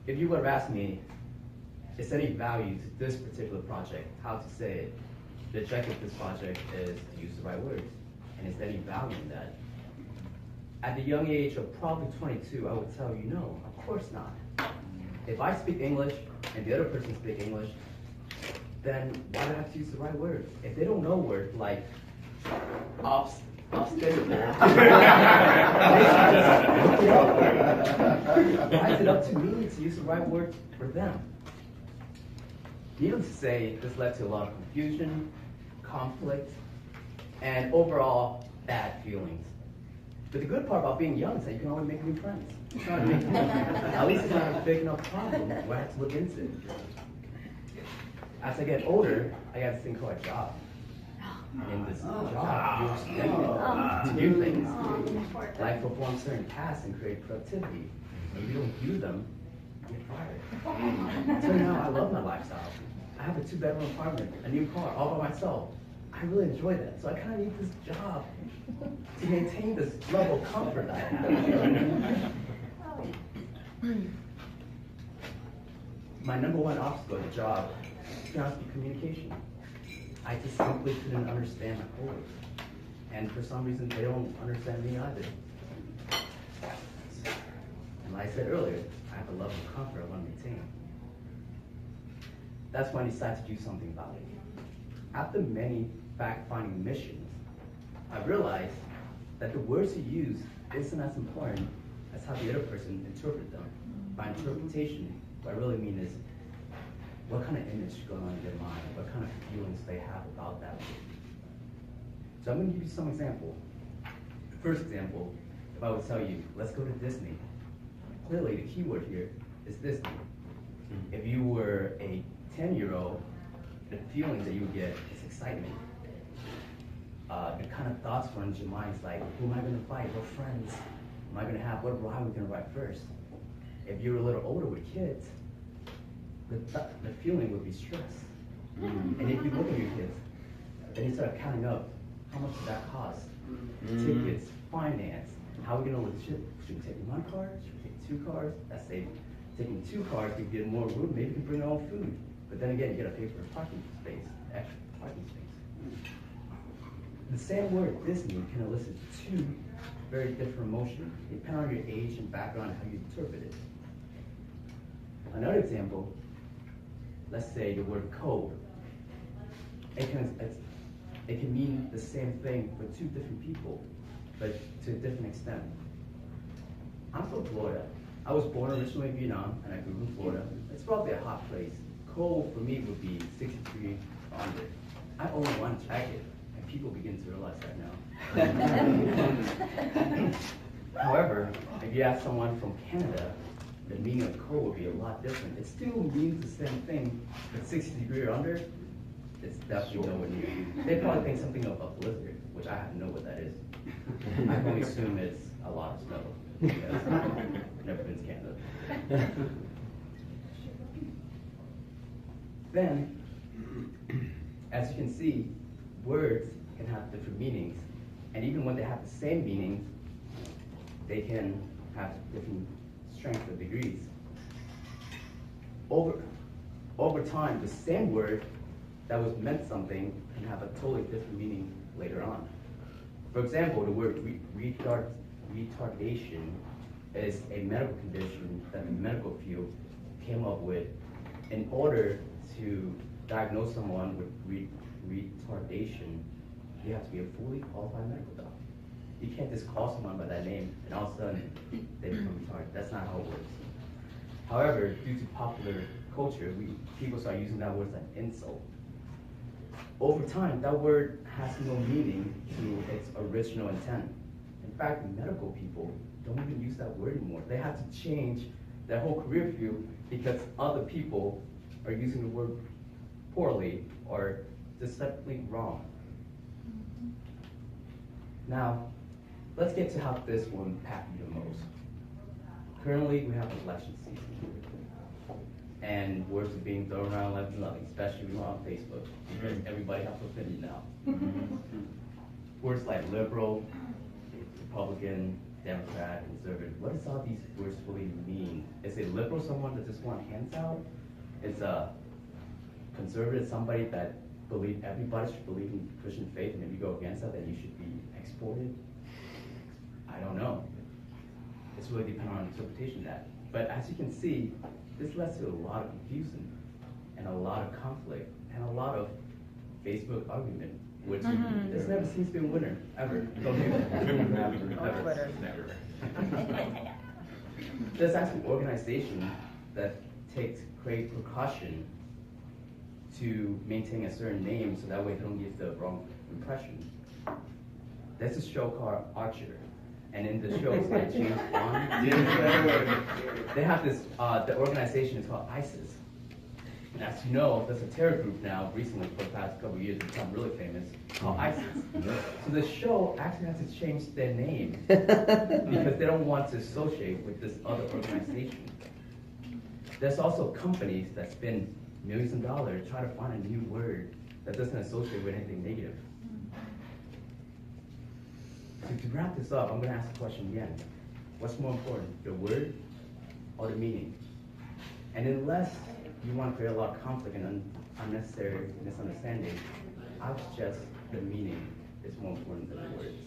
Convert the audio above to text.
if you would have asked me, is there any value to this particular project, how to say it, the objective of this project is to use the right words. And is there any value in that? At the young age of probably 22, I would tell you no, of course not. If I speak English and the other person speaks English, then why do I have to use the right words? If they don't know words like obstacle, why is it up to me to use the right word for them? Needless to say, this led to a lot of confusion, conflict, and overall bad feelings. But the good part about being young is that you can always make new friends. At least it's not a big enough problem where I have to look into it. As I get older, I got this thing called a job. And in this job, you're expected to do things, like perform certain tasks and create productivity. And if you don't do them, you get fired. So now I love my lifestyle. I have a 2-bedroom apartment, a new car, all by myself. I really enjoy that. So I kind of need this job to maintain this level of comfort I have. My number one obstacle at the job is honestly communication. I just simply couldn't understand my coworkers. And for some reason, they don't understand me either. And like I said earlier, I have a level of comfort I want to maintain. That's when I decided to do something about it. After many fact-finding missions, I realized that the words you use isn't as important as how the other person interprets them. By interpretation, what I really mean is what kind of image is going on in their mind, what kind of feelings they have about that word. So I'm going to give you some example. The first example, if I would tell you, let's go to Disney. Clearly, the keyword here is Disney. If you were a 10-year-old, the feelings that you would get is excitement. The kind of thoughts run into your mind is like, who am I going to fight? What friends am I going to have? What ride are we going to ride first? If you're a little older with kids, the feeling would be stress. And if you look at your kids, then you start counting up, how much does that cost? Tickets, finance, how are we going to ship? Should we take one car? Should we take 2 cars? Let's say taking 2 cars, you get more room, maybe you can bring your own food. But then again, you gotta pay for a parking space, extra parking space. The same word, Disney, can elicit 2 very different emotions, depending on your age and background and how you interpret it. Another example, let's say the word code. It can mean the same thing for 2 different people, but to a different extent. I'm from Florida. I was born originally in Vietnam, and I grew up in Florida. It's probably a hot place. Cold for me would be 63 under. I own one jacket, and people begin to realize that now. However, if you ask someone from Canada, the meaning of cold would be a lot different. It still means the same thing, but 60 degrees or under, it's definitely nowhere near you. They probably think something of a blizzard, which I have to know what that is. I can only assume it's a lot of snow, because I've never been to Canada. Then, as you can see, words can have different meanings, and even when they have the same meaning, they can have different strength or degrees. Over time, the same word that was meant something can have a totally different meaning later on. For example, the word retardation is a medical condition that the medical field came up with in order to diagnose someone with retardation. You have to be a fully qualified medical doctor. You can't just call someone by that name and all of a sudden they become retarded. That's not how it works. However, due to popular culture, people start using that word as an insult. Over time, that word has no meaning to its original intent. In fact, medical people don't even use that word anymore. They have to change their whole career field because other people are using the word poorly or deceptively wrong. Now, let's get to how this will impact you the most. Currently, we have election season. And words are being thrown around left and right, especially on Facebook, because everybody has an opinion now. Words like liberal, Republican, Democrat, conservative. What does all these words really mean? Is a liberal someone that just wants hands out? Is a conservative somebody that believe everybody should believe in Christian faith, and if you go against that, then you should be exported? I don't know. It's really dependent on interpretation of that. But as you can see, this led to a lot of confusion and a lot of conflict and a lot of Facebook argument, which this never seems to be a winner, ever. Don't do that. Ever. Never. There's actually an organization that takes great precaution to maintain a certain name so that way they don't give the wrong impression. There's a show called Archer. And in the show, it's like James Bond. They have this, the organization is called ISIS. And as you know, there's a terror group now, recently, for the past couple of years, become really famous, called ISIS. So the show actually has to change their name because they don't want to associate with this other organization. There's also companies that spend millions of dollars trying to find a new word that doesn't associate with anything negative. So to wrap this up, I'm going to ask the question again. What's more important, the word or the meaning? And unless you want to create a lot of conflict and unnecessary misunderstanding, I would suggest the meaning is more important than the words.